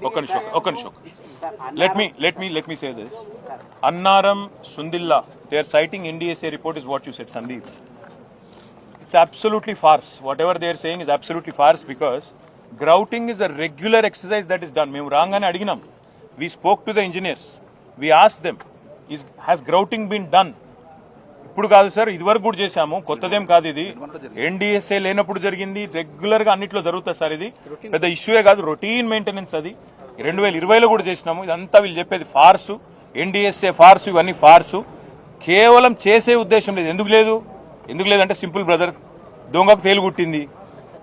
ఒక్క నిమిషం. Let me say this. Annaram, Sundilla, they are citing NDSA report is what you said, Sandeep. It's absolutely farce. Whatever they are saying is absolutely farce because grouting is a regular exercise that is done. Memu rangane adiginam. We spoke to the engineers. We asked them, has grouting been done? ఇప్పుడు కాదు sir, ఇదివరకు కూడా చేశాము, కొత్తదేం కాదు ఇది. NDSA లేనప్పుడు జరిగింది, regular గా అన్నిట్లో జరుగుతుంది సార్. ఇది పెద్ద ఇష్యూయే కాదు, రొటీన్ మెయింటెనెన్స్. అది 2020లో కూడా చేసినాము. ఇదంతా వీళ్ళు చెప్పేది ఫార్సు, ఎన్డీఎస్ఏ ఫార్సు, ఇవన్నీ ఫార్సు. కేవలం చేసే ఉద్దేశం లేదు. ఎందుకు లేదంటే సింపుల్ బ్రదర్, దొంగకు తేలుగుట్టింది.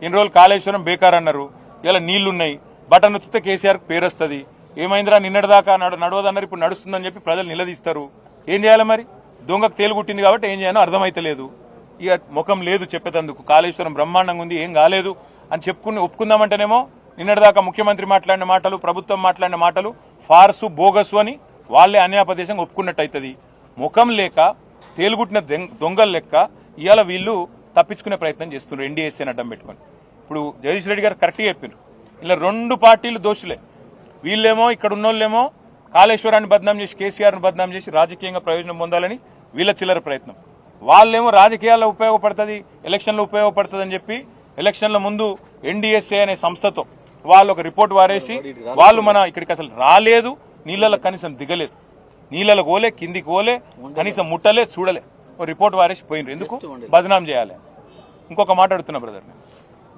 ఇన్ని రోజులు కాళేశ్వరం బేకార్ అన్నారు, ఇలా నీళ్లున్నాయి, బటన్ నొత్తితే కేసీఆర్ పేరు వస్తుంది. ఏమైందిరా నిన్నటిదాకా నడవదన్నారు, ఇప్పుడు నడుస్తుందని చెప్పి ప్రజలు నిలదీస్తారు. ఏం చేయాలి మరి? దొంగకు తేలుగుట్టింది కాబట్టి ఏం చేయాలో అర్థమైతలేదు. ఇక ముఖం లేదు చెప్పేటందుకు. కాళేశ్వరం బ్రహ్మాండంగా ఉంది, ఏం కాలేదు అని ఒప్పుకుందామంటేనేమో నిన్నటిదాకా ముఖ్యమంత్రి మాట్లాడిన మాటలు, ప్రభుత్వం మాట్లాడిన మాటలు ఫార్సు, బోగసు అని వాళ్లే అన్యాపదేశంగా ఒప్పుకున్నట్టు అవుతుంది. ముఖం లేక తేలుగుట్టిన దొంగల లెక్క ఇవాళ వీళ్ళు తప్పించుకునే ప్రయత్నం చేస్తున్నారు ఎన్డీఎస్ఏని అడ్డం పెట్టుకుని. ఇప్పుడు జగదీష్ రెడ్డి గారు కరెక్ట్గా చెప్పారు, ఇలా రెండు పార్టీలు దోషులే. వీళ్ళేమో ఇక్కడ ఉన్నోళ్ళేమో కాళేశ్వరాన్ని బద్నాం చేసి, కేసీఆర్ను బద్నాం చేసి రాజకీయంగా ప్రయోజనం పొందాలని వీళ్ళ చిల్లర ప్రయత్నం. వాళ్ళేమో రాజకీయాల్లో ఉపయోగపడుతుంది, ఎలక్షన్లో ఉపయోగపడుతుంది అని చెప్పి ఎలక్షన్ల ముందు ఎన్డీఎస్ఏ అనే సంస్థతో వాళ్ళు ఒక రిపోర్ట్ వారేసి వాళ్ళు మన ఇక్కడికి అసలు రాలేదు, నీళ్ళలో కనీసం దిగలేదు, నీళ్ళలో పోలే, కిందికి పోలే, కనీసం ముట్టలే, చూడలే, ఓ రిపోర్ట్ వారేసి పోయినరు. ఎందుకు బద్నాం చేయాలి? ఇంకొక మాట అడుగుతున్నా బ్రదర్,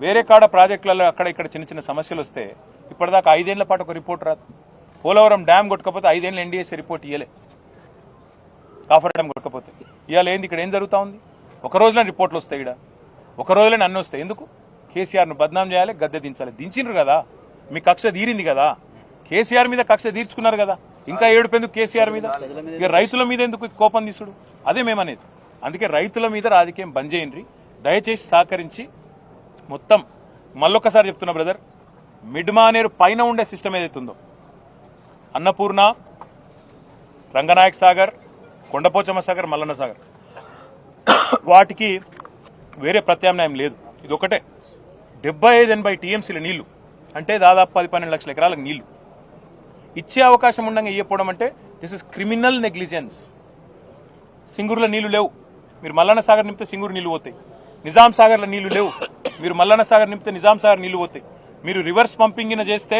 వేరే కాడ ప్రాజెక్టులలో అక్కడ ఇక్కడ చిన్న చిన్న సమస్యలు వస్తే ఇప్పటిదాకా 5 ఏళ్ల పాటు ఒక రిపోర్ట్ రాదు. పోలవరం డ్యామ్ కొట్టకపోతే 5 ఏళ్ళు ఎన్డీఎస్ఏ రిపోర్ట్ ఇయ్యలే. కాఫర్ డ్యామ్ కొట్టకపోతే ఇవాళ ఏంది? ఇక్కడ ఏం జరుగుతూ ఉంది? ఒక రోజులో రిపోర్ట్లు వస్తాయి, ఇక్కడ ఒక రోజులోనే అన్నీ వస్తాయి. ఎందుకు? కేసీఆర్ను బద్నాం చేయాలి, గద్దె దించాలి. దించిండ్రు కదా, మీ కక్ష తీరింది కదా, కేసీఆర్ మీద కక్ష తీర్చుకున్నారు కదా, ఇంకా ఏడుపెందుకు కేసీఆర్ మీద? ఇక రైతుల మీద ఎందుకు కోపం తీసుడు? అదే మేమనేది. అందుకే రైతుల మీద రాజకీయం బంద్ చేయండి, దయచేసి సహకరించి. మొత్తం మళ్ళొక్కసారి చెప్తున్నా బ్రదర్, మిడ్ మానేరు పైన ఉండే సిస్టమ్ ఏదైతుందో, అన్నపూర్ణ, రంగనాయక్ సాగర్, కొండపోచమ్మ సాగర్, మల్లన్న సాగర్, వాటికి వేరే ప్రత్యామ్నాయం లేదు. ఇది ఒకటే 75-80 టీఎంసీల నీళ్లు అంటే దాదాపు 10-12 లక్షల ఎకరాలకు నీళ్లు ఇచ్చే అవకాశం ఉండగా ఇవ్వకపోవడం అంటే దిస్ ఇస్ క్రిమినల్ నెగ్లిజెన్స్. సింగూరులో నీళ్లు లేవు, మీరు మల్లన్న సాగర్ నింపితే సింగూరు నీళ్లు పోతాయి. నిజాం సాగర్లో నీళ్లు లేవు, మీరు మల్లన్న సాగర్ నింపితే నిజాం సాగర్ నీళ్లు పోతాయి. మీరు రివర్స్ పంపింగ్ చేస్తే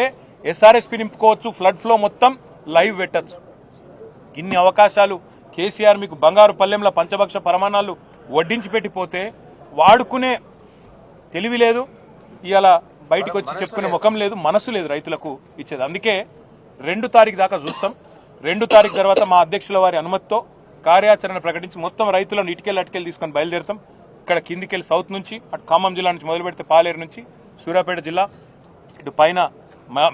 ఎస్ఆర్ఎస్పీ నింపుకోవచ్చు, ఫ్లడ్ ఫ్లో మొత్తం లైవ్ పెట్టచ్చు. ఇన్ని అవకాశాలు కేసీఆర్ మీకు బంగారు పల్లెంల పంచభక్ష పరమాణాలు వడ్డించి పెట్టిపోతే వాడుకునే తెలివి లేదు, ఇవాళ బయటకు వచ్చి చెప్పుకునే ముఖం లేదు, మనసు లేదు రైతులకు ఇచ్చేది. అందుకే 2 తారీఖు దాకా చూస్తాం. 2 తారీఖు తర్వాత మా అధ్యక్షుల వారి అనుమతితో కార్యాచరణ ప్రకటించి మొత్తం రైతులను ఇటుకెళ్ళి అటుకెళ్ళి తీసుకొని బయలుదేరుతాం. ఇక్కడ కిందికెళ్ళి సౌత్ నుంచి, అటు ఖమ్మం జిల్లా నుంచి మొదలు పెడితే పాలేరు నుంచి సూర్యాపేట జిల్లా, ఇటు పైన